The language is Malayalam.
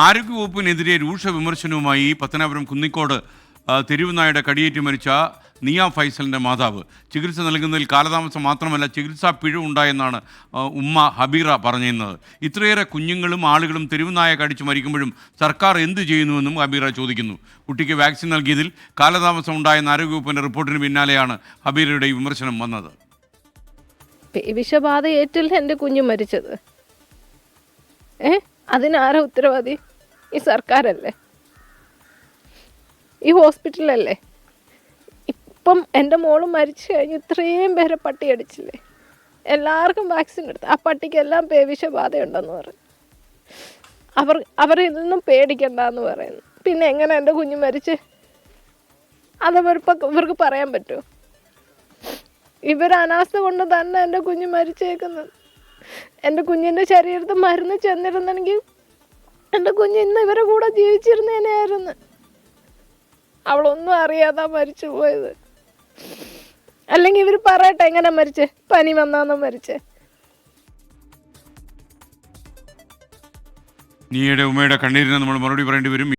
ആരോഗ്യവകുപ്പിനെതിരെ രൂക്ഷ വിമർശനവുമായി പത്തനാപുരം കുന്നിക്കോട് തെരുവ് നായയുടെ കടിയേറ്റ് മരിച്ച നിയ ഫൈസലിൻ്റെ മാതാവ്. ചികിത്സ നൽകുന്നതിൽ കാലതാമസം മാത്രമല്ല, ചികിത്സാ പിഴവുണ്ടായെന്നാണ് ഉമ്മ ഹബീറ പറഞ്ഞിരുന്നത്. ഇത്രയേറെ കുഞ്ഞുങ്ങളും ആളുകളും തെരുവ് നായ കടിച്ചു മരിക്കുമ്പോഴും സർക്കാർ എന്ത് ചെയ്യുന്നുവെന്നും ഹബീറ ചോദിക്കുന്നു. കുട്ടിക്ക് വാക്സിൻ നൽകിയതിൽ കാലതാമസം ഉണ്ടായെന്ന ആരോഗ്യവകുപ്പിൻ്റെ റിപ്പോർട്ടിന് പിന്നാലെയാണ് ഹബീറയുടെ വിമർശനം വന്നത്. വിഷബാധ ഏറ്റില്ല എൻ്റെ കുഞ്ഞ് മരിച്ചത്. അതിനാരാ ഉത്തരവാദി? ഈ സർക്കാരല്ലേ, ഈ ഹോസ്പിറ്റലല്ലേ? ഇപ്പം എൻ്റെ മോള് മരിച്ചു കഴിഞ്ഞ് ഇത്രയും പേരെ പട്ടി അടിച്ചില്ലേ? എല്ലാവർക്കും വാക്സിൻ എടുത്തു. ആ പട്ടിക്കെല്ലാം വിഷബാധയുണ്ടെന്ന് പറഞ്ഞു. അവർ ഇതൊന്നും പേടിക്കണ്ടെന്ന് പറയുന്നു. പിന്നെ എങ്ങനെ എൻ്റെ കുഞ്ഞ് മരിച്ച്? അത് ഇവർക്ക് പറയാൻ പറ്റുമോ? അനാസ്ഥ കൊണ്ട് തന്നെ എൻ്റെ കുഞ്ഞ് മരിച്ചേക്കുന്നത്. എൻ്റെ കുഞ്ഞിൻ്റെ ശരീരത്തിൽ മരുന്ന് ചെന്നിരുന്നെങ്കിൽ എൻ്റെ കുഞ്ഞ് ഇന്ന് ഇവരെ കൂടെ ജീവിച്ചിരുന്നേനായിരുന്നു. അവളൊന്നും അറിയാതെ മരിച്ചു പോയത്. അല്ലെങ്കിൽ ഇവർ പറയട്ടെ എങ്ങനെ മരിച്ചേ, പനി വന്നാന്നോ മരിച്ചേ? നീയുടെ ഉമ്മയുടെ കണ്ണീരിന് നമ്മൾ മറുപടി പറയേണ്ടി വരും.